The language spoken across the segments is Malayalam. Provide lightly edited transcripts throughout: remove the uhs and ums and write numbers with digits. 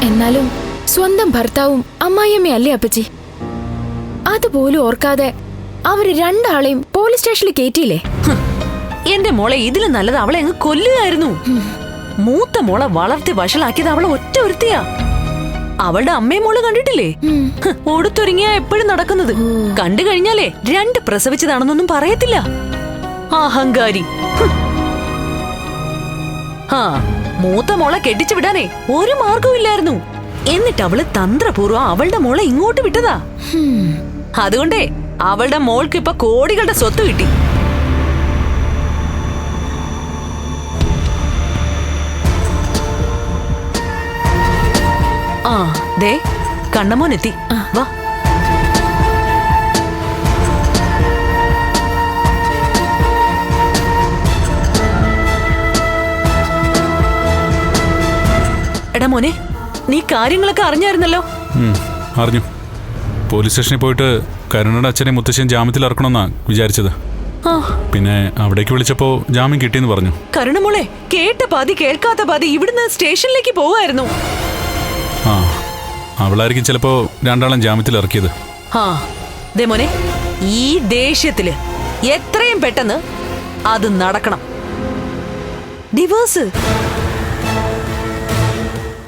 എന്നാലും സ്വന്തം ഭർത്താവും അമ്മായിയമ്മയല്ലേ അപ്പച്ചി? അതുപോലും ഓർക്കാതെ അവര് രണ്ടാളെയും പോലീസ് സ്റ്റേഷനിൽ കയറ്റിയില്ലേ? എന്റെ മോളെ ഇതിലും നല്ലത് അവളെ അങ്ങ് കൊല്ലുകയായിരുന്നു. മൂത്ത മോളെ വളർത്തി വഷളാക്കിയത് അവളെ ഒറ്റ ഒരുത്തിയാ. അവളുടെ അമ്മയും മോള് കണ്ടിട്ടില്ലേ? ഓടുത്തൊരുങ്ങിയാ എപ്പോഴും നടക്കുന്നത്. കണ്ടു കഴിഞ്ഞാലേ 2 പ്രസവിച്ചതാണെന്നൊന്നും പറയത്തില്ല. അഹങ്കാരി. മൂത്ത മോളെ കെട്ടിച്ചു വിടാനേ ഒരു മാർഗവും ഇല്ലായിരുന്നു. എന്നിട്ട് അവള് തന്ത്രപൂർവ്വം അവളുടെ മോളെ ഇങ്ങോട്ട് വിട്ടതാ. അതുകൊണ്ടേ അവളുടെ മോൾക്ക് ഇപ്പൊ കോടികളുടെ സ്വത്ത് കിട്ടി. ദേ കണ്ണമോനെത്തി. വാ. എടാ മോനെ, നീ കാര്യങ്ങളൊക്കെ അറിഞ്ഞായിരുന്നല്ലോ? അറിഞ്ഞു. പോലീസ് സ്റ്റേഷനിൽ പോയിട്ട് കരുണയുടെ അച്ഛനെ മുത്തശ്ശൻ ജാമ്യത്തിൽ ഇറക്കണമെന്നാ വിചാരിച്ചത്. പിന്നെ അവിടേക്ക് വിളിച്ചപ്പോ ജാമ്യം കിട്ടിയെന്ന് പറഞ്ഞു. കരുണമോളെ, കേട്ട പാതി കേൾക്കാത്ത പാതി ഇവിടുന്ന് സ്റ്റേഷനിലേക്ക് പോവായിരുന്നു. അവളായിരിക്കും ചിലപ്പോ രണ്ടാളും ജാമ്യത്തിൽ ഇറക്കിയത്. ദേ മോനെ, ഈ ദേഷ്യത്തില് എത്രയും പെട്ടെന്ന് അത് നടക്കണം. ഡിവോഴ്സ്.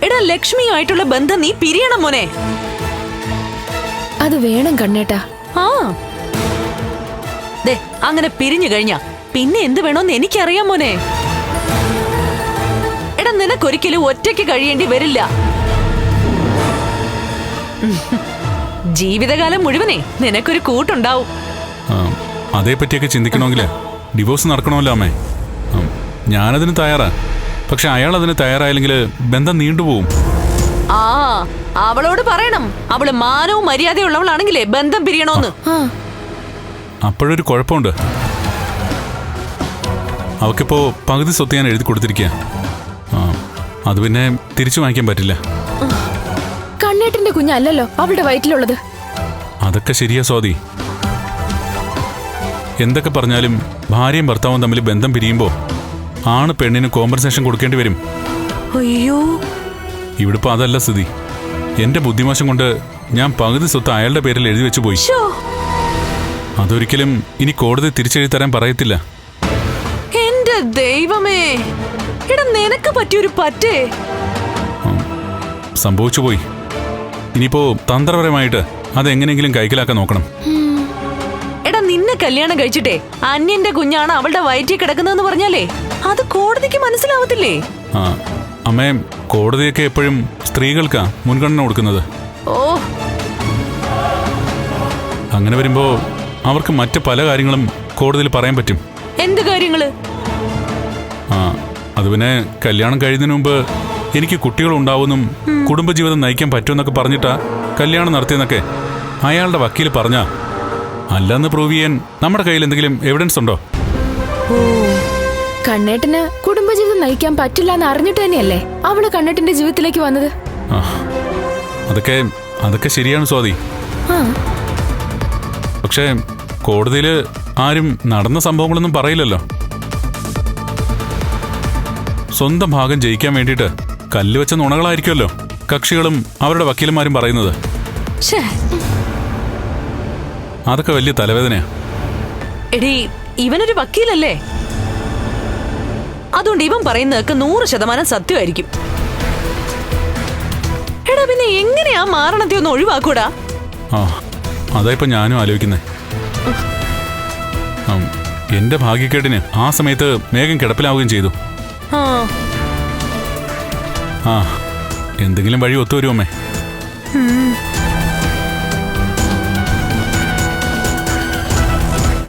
എടാ, ലക്ഷ്മിയായിട്ടുള്ള ബന്ധം നീ പിരിയണം മോനെ. അത് വേണം കണ്ണേട്ടാ. ദേ, അങ്ങനെ പിരിഞ്ഞു കഴിഞ്ഞാ പിന്നെ എന്ത് വേണോന്ന് എനിക്കറിയാം മോനെ. എടാ, നിനക്കൊരിക്കലും ഒറ്റയ്ക്ക് കഴിയേണ്ടി വരില്ല. ജീവിതകാലം മുഴുവനേ നിനക്കൊരു കൂട്ടുണ്ടാവും. അതേപ്പറ്റിയൊക്കെ ചിന്തിക്കണമെങ്കിൽ ഡിവോഴ്സ് നടക്കണമല്ലോ അമ്മേ. ഞാനതിന് തയ്യാറാ. പക്ഷെ അയാൾ അതിന് തയ്യാറായില്ലെങ്കിൽ ബന്ധം നീണ്ടുപോകും. അവളോട് പറയണം, അവള് മാനവും മര്യാദയുള്ളവളാണെങ്കിലേ ബന്ധം പിരിയണോന്ന്. അപ്പോഴൊരു കുഴപ്പമുണ്ട്. അവക്കിപ്പോ പകുതി സ്വത്ത് ഞാൻ എഴുതി കൊടുത്തിരിക്കുക. അത് പിന്നെ തിരിച്ചു വാങ്ങിക്കാൻ പറ്റില്ല. കണ്ണേട്ടന്റെ കുഞ്ഞല്ലല്ലോ അവളുടെ വയറ്റിലുള്ളത്. അതൊക്കെ ശരിയാ സ്വാതി. എന്തൊക്കെ പറഞ്ഞാലും ഭാര്യയും ഭർത്താവും തമ്മിൽ ബന്ധം പിരിയുമ്പോ ആണ് പെണ്ണിന് കോമ്പൻസേഷൻ കൊടുക്കേണ്ടി വരും. അയ്യോ, ഇവിടിപ്പോ അതല്ല സ്ഥിതി. എന്റെ ബുദ്ധിമോശം കൊണ്ട് ഞാൻ പകുതി സ്വത്ത് അയാളുടെ പേരിൽ എഴുതി വെച്ചു പോയി. അതൊരിക്കലും ഇനി കോടതി തിരിച്ചെഴുതി തരാൻ പറയത്തില്ല. എന്റെ ദൈവമേ, എടാ നിനക്ക് പറ്റിയൊരു പറ്റേ. സംഭവിച്ചു പോയി. ഇനിയിപ്പോ തന്ത്രപരമായിട്ട് അതെങ്ങനെയെങ്കിലും കൈക്കലാക്കാൻ നോക്കണം. എടാ, നിന്നെ കല്യാണം കഴിച്ചിട്ടേ അന്യന്റെ കുഞ്ഞാണ് അവളുടെ വയറ്റിൽ കിടക്കുന്നതെന്ന് പറഞ്ഞാലേ അത് കോടതിക്ക് മനസ്സിലാവത്തില്ലേ? അമ്മേ, കോടതിയൊക്കെ എപ്പോഴും സ്ത്രീകൾക്കാ മുൻഗണന കൊടുക്കുന്നത്. അങ്ങനെ വരുമ്പോ അവർക്ക് മറ്റ് പല കാര്യങ്ങളും കോടതിയിൽ പറയാൻ പറ്റും. എന്ത് കാര്യങ്ങള്? അത് പിന്നെ കല്യാണം കഴിയുന്നതിന് മുമ്പ് എനിക്ക് കുട്ടികൾ ഉണ്ടാവുമെന്നും കുടുംബജീവിതം നയിക്കാൻ പറ്റുമെന്നൊക്കെ പറഞ്ഞിട്ടാ കല്യാണം നടത്തിയെന്നൊക്കെ അയാളുടെ വക്കീൽ പറഞ്ഞാ. അല്ലെന്ന് പ്രൂവ് ചെയ്യാൻ നമ്മുടെ കയ്യിൽ എന്തെങ്കിലും എവിഡൻസ് ഉണ്ടോ? കണ്ണേട്ടന് കുടുംബജീവിതം നയിക്കാൻ പറ്റില്ല എന്ന് അറിഞ്ഞിട്ട് തന്നെയല്ലേ അവള് കണ്ണേട്ടന്റെ ജീവിതത്തിലേക്ക് വന്നത്. അതൊക്കെ ശരിയാണ് സ്വാതി. പക്ഷേ കോടതിയില് ആരും നടന്ന സംഭവങ്ങളൊന്നും പറയില്ലല്ലോ. സ്വന്തം ഭാഗം ജയിക്കാൻ വേണ്ടിയിട്ട് കല്ലുവെച്ച നുണകളായിരിക്കുമല്ലോ കക്ഷികളും അവരുടെ വക്കീലന്മാരും പറയുന്നത്. അതൊക്കെ വലിയ തലവേദനയാ. എടീ, ഇവനൊരു വക്കീലല്ലേ? അതുകൊണ്ട് ഇവൻ പറയുന്നതൊക്കെ 100% സത്യമായിരിക്കും. എടാ, പിന്നെ എങ്ങനെയാ മാരണത്തെ ഒന്ന് ഒഴിവാക്കൂടാ? അതായിപ്പോ ഞാനും ആലോചിക്കുന്നേ. എന്റെ ഭാഗ്യക്കേടിന് ആ സമയത്ത് മേഘം കിടപ്പിലാവുകയും ചെയ്തു. എന്തെങ്കിലും വഴി ഒത്തുവരുമേ.